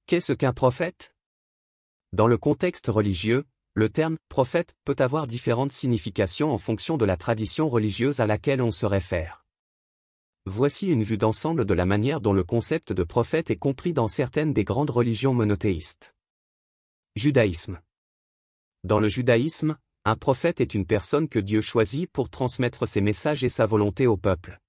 Qu'est-ce qu'un prophète? Dans le contexte religieux, le terme « prophète » peut avoir différentes significations en fonction de la tradition religieuse à laquelle on se réfère. Voici une vue d'ensemble de la manière dont le concept de prophète est compris dans certaines des grandes religions monothéistes. Judaïsme. Dans le judaïsme, un prophète est une personne que Dieu choisit pour transmettre ses messages et sa volonté au peuple.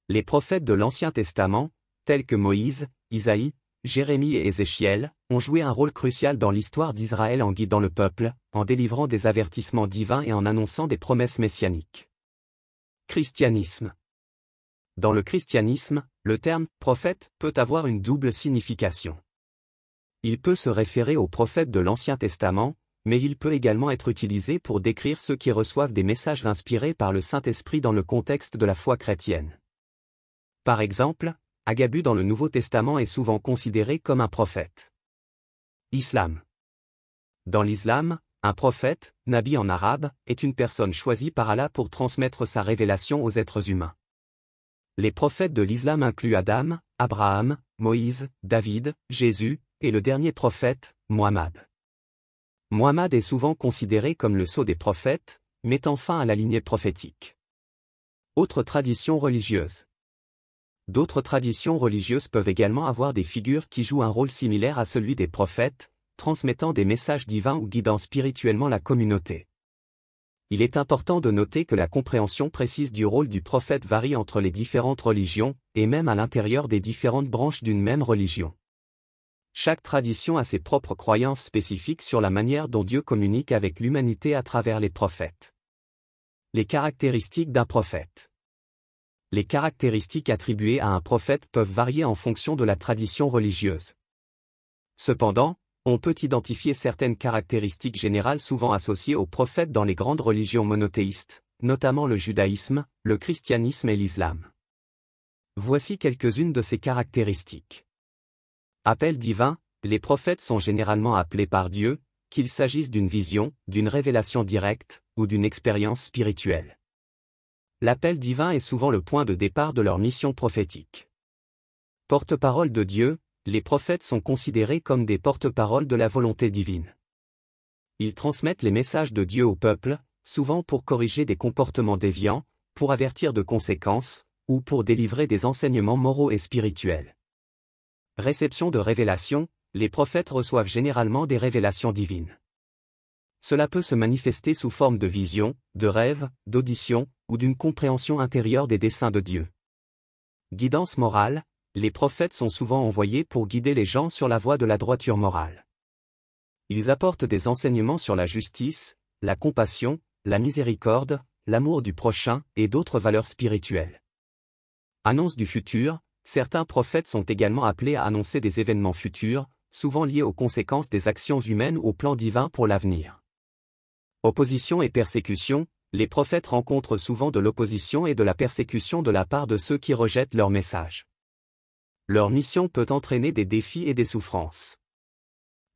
Les prophètes de l'Ancien Testament, tels que Moïse, Isaïe, Jérémie et Ézéchiel, ont joué un rôle crucial dans l'histoire d'Israël en guidant le peuple, en délivrant des avertissements divins et en annonçant des promesses messianiques. Christianisme. Dans le christianisme, le terme « prophète » peut avoir une double signification. Il peut se référer aux prophètes de l'Ancien Testament, mais il peut également être utilisé pour décrire ceux qui reçoivent des messages inspirés par le Saint-Esprit dans le contexte de la foi chrétienne. Par exemple, Agabus dans le Nouveau Testament est souvent considéré comme un prophète. Islam. Dans l'islam, un prophète, nabi en arabe, est une personne choisie par Allah pour transmettre sa révélation aux êtres humains. Les prophètes de l'islam incluent Adam, Abraham, Moïse, David, Jésus, et le dernier prophète, Muhammad. Muhammad est souvent considéré comme le sceau des prophètes, mettant fin à la lignée prophétique. Autre tradition religieuse. D'autres traditions religieuses peuvent également avoir des figures qui jouent un rôle similaire à celui des prophètes, transmettant des messages divins ou guidant spirituellement la communauté. Il est important de noter que la compréhension précise du rôle du prophète varie entre les différentes religions, et même à l'intérieur des différentes branches d'une même religion. Chaque tradition a ses propres croyances spécifiques sur la manière dont Dieu communique avec l'humanité à travers les prophètes. Les caractéristiques d'un prophète. Les caractéristiques attribuées à un prophète peuvent varier en fonction de la tradition religieuse. Cependant, on peut identifier certaines caractéristiques générales souvent associées aux prophètes dans les grandes religions monothéistes, notamment le judaïsme, le christianisme et l'islam. Voici quelques-unes de ces caractéristiques. Appel divin, les prophètes sont généralement appelés par Dieu, qu'il s'agisse d'une vision, d'une révélation directe, ou d'une expérience spirituelle. L'appel divin est souvent le point de départ de leur mission prophétique. Porte-parole de Dieu, les prophètes sont considérés comme des porte-paroles de la volonté divine. Ils transmettent les messages de Dieu au peuple, souvent pour corriger des comportements déviants, pour avertir de conséquences, ou pour délivrer des enseignements moraux et spirituels. Réception de révélations, les prophètes reçoivent généralement des révélations divines. Cela peut se manifester sous forme de visions, de rêves, d'auditions, ou d'une compréhension intérieure des desseins de Dieu. Guidance morale, les prophètes sont souvent envoyés pour guider les gens sur la voie de la droiture morale. Ils apportent des enseignements sur la justice, la compassion, la miséricorde, l'amour du prochain et d'autres valeurs spirituelles. Annonce du futur, certains prophètes sont également appelés à annoncer des événements futurs, souvent liés aux conséquences des actions humaines ou au plan divin pour l'avenir. Opposition et persécution, les prophètes rencontrent souvent de l'opposition et de la persécution de la part de ceux qui rejettent leur message. Leur mission peut entraîner des défis et des souffrances.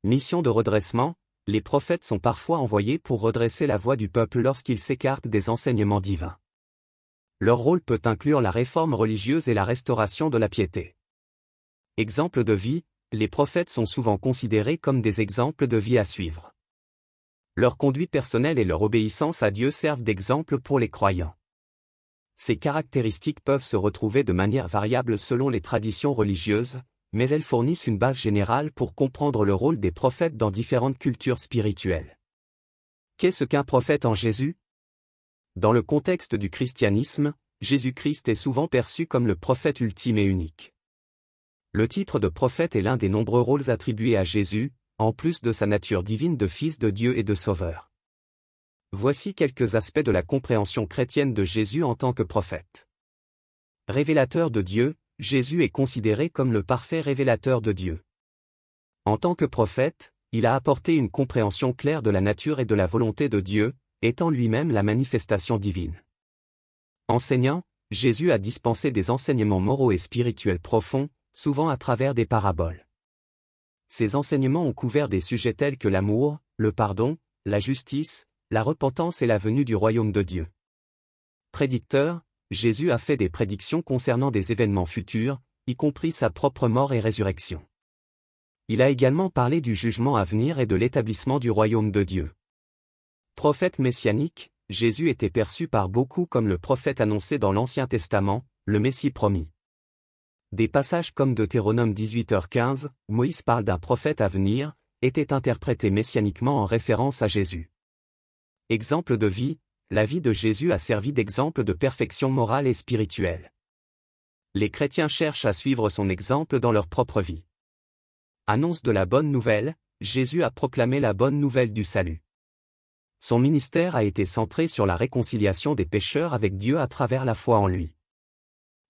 Mission de redressement, les prophètes sont parfois envoyés pour redresser la voie du peuple lorsqu'ils s'écartent des enseignements divins. Leur rôle peut inclure la réforme religieuse et la restauration de la piété. Exemple de vie, les prophètes sont souvent considérés comme des exemples de vie à suivre. Leur conduite personnelle et leur obéissance à Dieu servent d'exemple pour les croyants. Ces caractéristiques peuvent se retrouver de manière variable selon les traditions religieuses, mais elles fournissent une base générale pour comprendre le rôle des prophètes dans différentes cultures spirituelles. Qu'est-ce qu'un prophète en Jésus? Dans le contexte du christianisme, Jésus-Christ est souvent perçu comme le prophète ultime et unique. Le titre de prophète est l'un des nombreux rôles attribués à Jésus, en plus de sa nature divine de Fils de Dieu et de Sauveur. Voici quelques aspects de la compréhension chrétienne de Jésus en tant que prophète. Révélateur de Dieu, Jésus est considéré comme le parfait révélateur de Dieu. En tant que prophète, il a apporté une compréhension claire de la nature et de la volonté de Dieu, étant lui-même la manifestation divine. Enseignant, Jésus a dispensé des enseignements moraux et spirituels profonds, souvent à travers des paraboles. Ces enseignements ont couvert des sujets tels que l'amour, le pardon, la justice, la repentance et la venue du royaume de Dieu. Prédicteur, Jésus a fait des prédictions concernant des événements futurs, y compris sa propre mort et résurrection. Il a également parlé du jugement à venir et de l'établissement du royaume de Dieu. Prophète messianique, Jésus était perçu par beaucoup comme le prophète annoncé dans l'Ancien Testament, le Messie promis. Des passages comme Deutéronome 18h15, où Moïse parle d'un prophète à venir, étaient interprétés messianiquement en référence à Jésus. Exemple de vie, la vie de Jésus a servi d'exemple de perfection morale et spirituelle. Les chrétiens cherchent à suivre son exemple dans leur propre vie. Annonce de la bonne nouvelle, Jésus a proclamé la bonne nouvelle du salut. Son ministère a été centré sur la réconciliation des pécheurs avec Dieu à travers la foi en lui.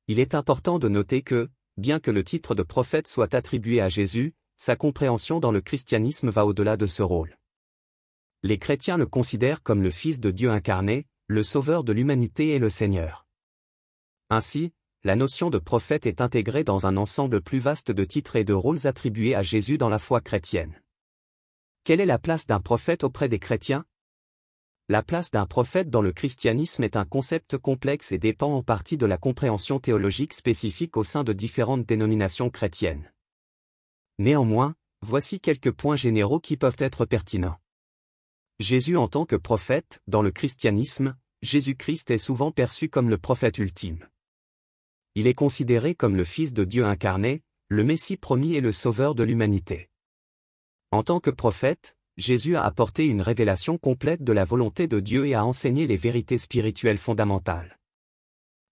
Il est important de noter que, bien que le titre de prophète soit attribué à Jésus, sa compréhension dans le christianisme va au-delà de ce rôle. Les chrétiens le considèrent comme le Fils de Dieu incarné, le Sauveur de l'humanité et le Seigneur. Ainsi, la notion de prophète est intégrée dans un ensemble plus vaste de titres et de rôles attribués à Jésus dans la foi chrétienne. Quelle est la place d'un prophète auprès des chrétiens? La place d'un prophète dans le christianisme est un concept complexe et dépend en partie de la compréhension théologique spécifique au sein de différentes dénominations chrétiennes. Néanmoins, voici quelques points généraux qui peuvent être pertinents. Jésus en tant que prophète, dans le christianisme, Jésus-Christ est souvent perçu comme le prophète ultime. Il est considéré comme le Fils de Dieu incarné, le Messie promis et le Sauveur de l'humanité. En tant que prophète, Jésus a apporté une révélation complète de la volonté de Dieu et a enseigné les vérités spirituelles fondamentales.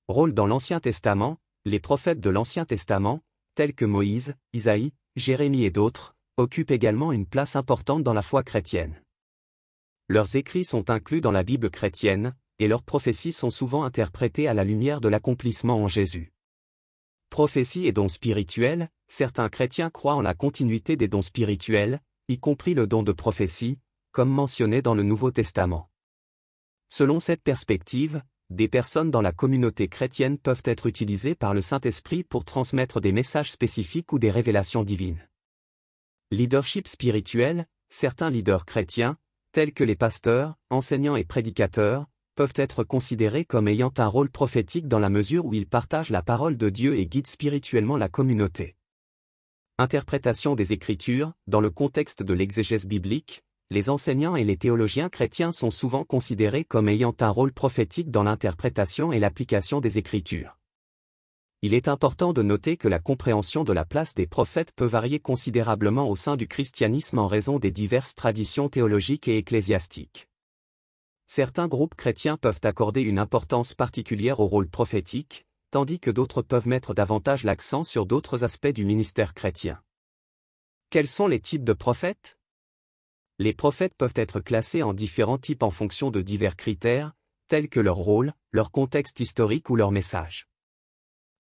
Rôle dans l'Ancien Testament, les prophètes de l'Ancien Testament, tels que Moïse, Isaïe, Jérémie et d'autres, occupent également une place importante dans la foi chrétienne. Leurs écrits sont inclus dans la Bible chrétienne, et leurs prophéties sont souvent interprétées à la lumière de l'accomplissement en Jésus. Prophéties et dons spirituels, certains chrétiens croient en la continuité des dons spirituels, y compris le don de prophétie, comme mentionné dans le Nouveau Testament. Selon cette perspective, des personnes dans la communauté chrétienne peuvent être utilisées par le Saint-Esprit pour transmettre des messages spécifiques ou des révélations divines. Leadership spirituel, certains leaders chrétiens, tels que les pasteurs, enseignants et prédicateurs, peuvent être considérés comme ayant un rôle prophétique dans la mesure où ils partagent la parole de Dieu et guident spirituellement la communauté. Interprétation des Écritures, dans le contexte de l'exégèse biblique, les enseignants et les théologiens chrétiens sont souvent considérés comme ayant un rôle prophétique dans l'interprétation et l'application des Écritures. Il est important de noter que la compréhension de la place des prophètes peut varier considérablement au sein du christianisme en raison des diverses traditions théologiques et ecclésiastiques. Certains groupes chrétiens peuvent accorder une importance particulière au rôle prophétique, tandis que d'autres peuvent mettre davantage l'accent sur d'autres aspects du ministère chrétien. Quels sont les types de prophètes? Les prophètes peuvent être classés en différents types en fonction de divers critères, tels que leur rôle, leur contexte historique ou leur message.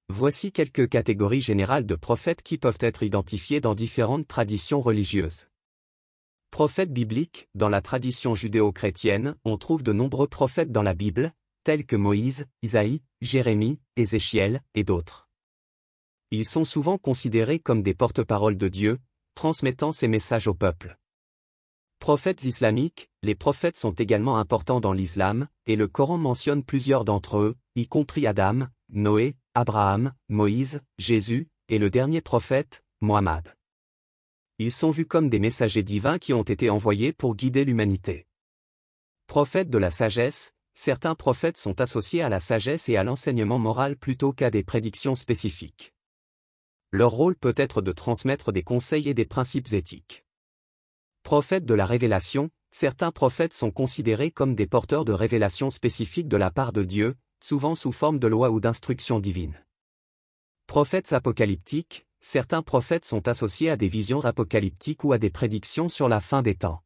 Voici quelques catégories générales de prophètes qui peuvent être identifiées dans différentes traditions religieuses. Prophètes bibliques, dans la tradition judéo-chrétienne, on trouve de nombreux prophètes dans la Bible, tels que Moïse, Isaïe, Jérémie, Ézéchiel, et d'autres. Ils sont souvent considérés comme des porte-paroles de Dieu, transmettant ses messages au peuple. Prophètes islamiques, les prophètes sont également importants dans l'islam, et le Coran mentionne plusieurs d'entre eux, y compris Adam, Noé, Abraham, Moïse, Jésus, et le dernier prophète, Mohammed. Ils sont vus comme des messagers divins qui ont été envoyés pour guider l'humanité. Prophètes de la sagesse, certains prophètes sont associés à la sagesse et à l'enseignement moral plutôt qu'à des prédictions spécifiques. Leur rôle peut être de transmettre des conseils et des principes éthiques. Prophètes de la révélation, certains prophètes sont considérés comme des porteurs de révélations spécifiques de la part de Dieu, souvent sous forme de loi ou d'instructions divines. Prophètes apocalyptiques, certains prophètes sont associés à des visions apocalyptiques ou à des prédictions sur la fin des temps.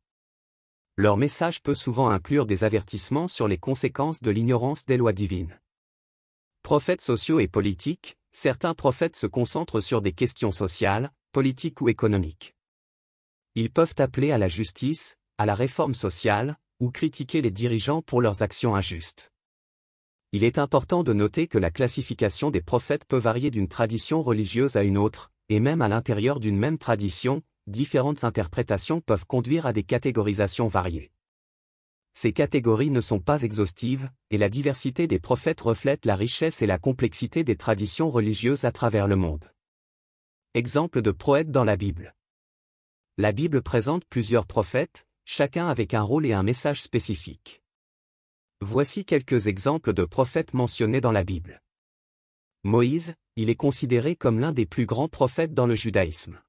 Leur message peut souvent inclure des avertissements sur les conséquences de l'ignorance des lois divines. Prophètes sociaux et politiques, certains prophètes se concentrent sur des questions sociales, politiques ou économiques. Ils peuvent appeler à la justice, à la réforme sociale, ou critiquer les dirigeants pour leurs actions injustes. Il est important de noter que la classification des prophètes peut varier d'une tradition religieuse à une autre, et même à l'intérieur d'une même tradition, différentes interprétations peuvent conduire à des catégorisations variées. Ces catégories ne sont pas exhaustives, et la diversité des prophètes reflète la richesse et la complexité des traditions religieuses à travers le monde. Exemple de prophètes dans la Bible. La Bible présente plusieurs prophètes, chacun avec un rôle et un message spécifique. Voici quelques exemples de prophètes mentionnés dans la Bible. Moïse, il est considéré comme l'un des plus grands prophètes dans le judaïsme.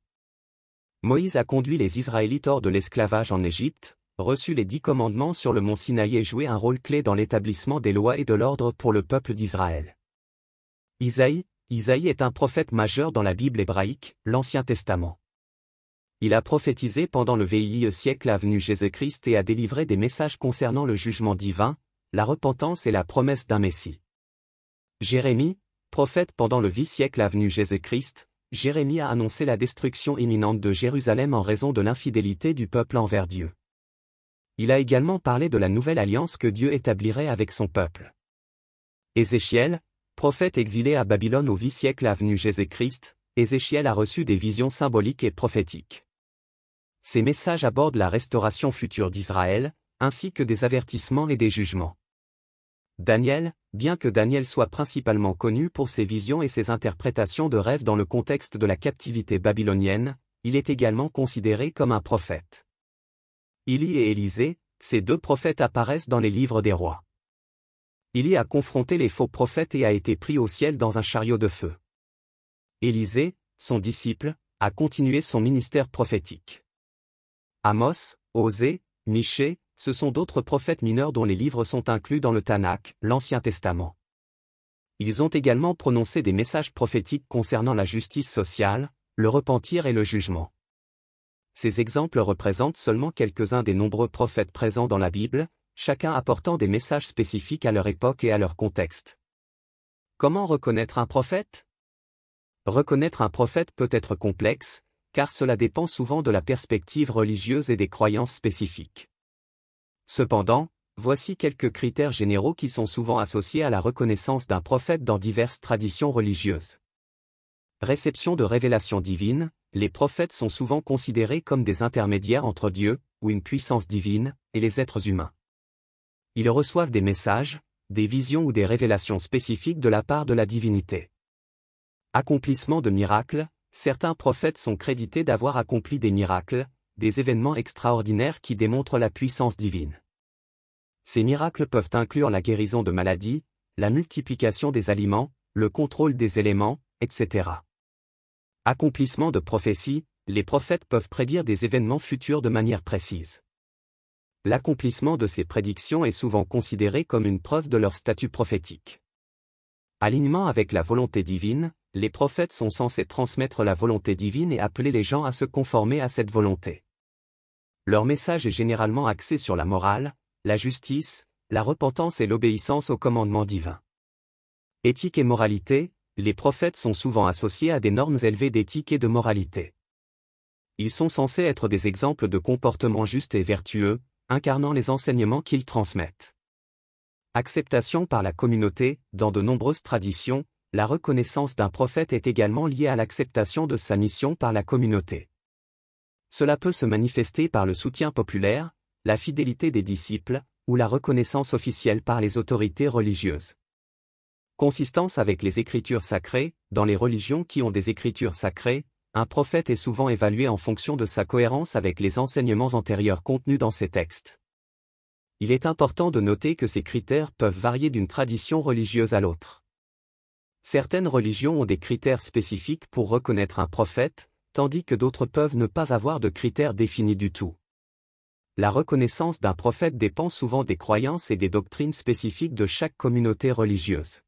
Moïse a conduit les Israélites hors de l'esclavage en Égypte, reçu les 10 commandements sur le mont Sinaï et joué un rôle clé dans l'établissement des lois et de l'ordre pour le peuple d'Israël. Isaïe est un prophète majeur dans la Bible hébraïque, l'Ancien Testament. Il a prophétisé pendant le VIe siècle avenu Jésus-Christ et a délivré des messages concernant le jugement divin, la repentance et la promesse d'un Messie. Jérémie, prophète pendant le V-siècle avenu Jésus-Christ, Jérémie a annoncé la destruction imminente de Jérusalem en raison de l'infidélité du peuple envers Dieu. Il a également parlé de la nouvelle alliance que Dieu établirait avec son peuple. Ézéchiel, prophète exilé à Babylone au V-siècle avenu Jésus-Christ, Ézéchiel a reçu des visions symboliques et prophétiques. Ces messages abordent la restauration future d'Israël, ainsi que des avertissements et des jugements. Daniel, bien que Daniel soit principalement connu pour ses visions et ses interprétations de rêves dans le contexte de la captivité babylonienne, il est également considéré comme un prophète. Élie et Élisée, ces 2 prophètes apparaissent dans les livres des rois. Élie a confronté les faux prophètes et a été pris au ciel dans un chariot de feu. Élisée, son disciple, a continué son ministère prophétique. Amos, Osée, Michée, ce sont d'autres prophètes mineurs dont les livres sont inclus dans le Tanakh, l'Ancien Testament. Ils ont également prononcé des messages prophétiques concernant la justice sociale, le repentir et le jugement. Ces exemples représentent seulement quelques-uns des nombreux prophètes présents dans la Bible, chacun apportant des messages spécifiques à leur époque et à leur contexte. Comment reconnaître un prophète ? Reconnaître un prophète peut être complexe, car cela dépend souvent de la perspective religieuse et des croyances spécifiques. Cependant, voici quelques critères généraux qui sont souvent associés à la reconnaissance d'un prophète dans diverses traditions religieuses. Réception de révélations divines, les prophètes sont souvent considérés comme des intermédiaires entre Dieu, ou une puissance divine, et les êtres humains. Ils reçoivent des messages, des visions ou des révélations spécifiques de la part de la divinité. Accomplissement de miracles, certains prophètes sont crédités d'avoir accompli des miracles, des événements extraordinaires qui démontrent la puissance divine. Ces miracles peuvent inclure la guérison de maladies, la multiplication des aliments, le contrôle des éléments, etc. Accomplissement de prophéties, les prophètes peuvent prédire des événements futurs de manière précise. L'accomplissement de ces prédictions est souvent considéré comme une preuve de leur statut prophétique. Alignement avec la volonté divine, les prophètes sont censés transmettre la volonté divine et appeler les gens à se conformer à cette volonté. Leur message est généralement axé sur la morale, la justice, la repentance et l'obéissance aux commandements divins. Éthique et moralité, les prophètes sont souvent associés à des normes élevées d'éthique et de moralité. Ils sont censés être des exemples de comportements justes et vertueux, incarnant les enseignements qu'ils transmettent. Acceptation par la communauté, dans de nombreuses traditions, la reconnaissance d'un prophète est également liée à l'acceptation de sa mission par la communauté. Cela peut se manifester par le soutien populaire, la fidélité des disciples, ou la reconnaissance officielle par les autorités religieuses. Consistance avec les écritures sacrées, dans les religions qui ont des écritures sacrées, un prophète est souvent évalué en fonction de sa cohérence avec les enseignements antérieurs contenus dans ces textes. Il est important de noter que ces critères peuvent varier d'une tradition religieuse à l'autre. Certaines religions ont des critères spécifiques pour reconnaître un prophète, tandis que d'autres peuvent ne pas avoir de critères définis du tout. La reconnaissance d'un prophète dépend souvent des croyances et des doctrines spécifiques de chaque communauté religieuse.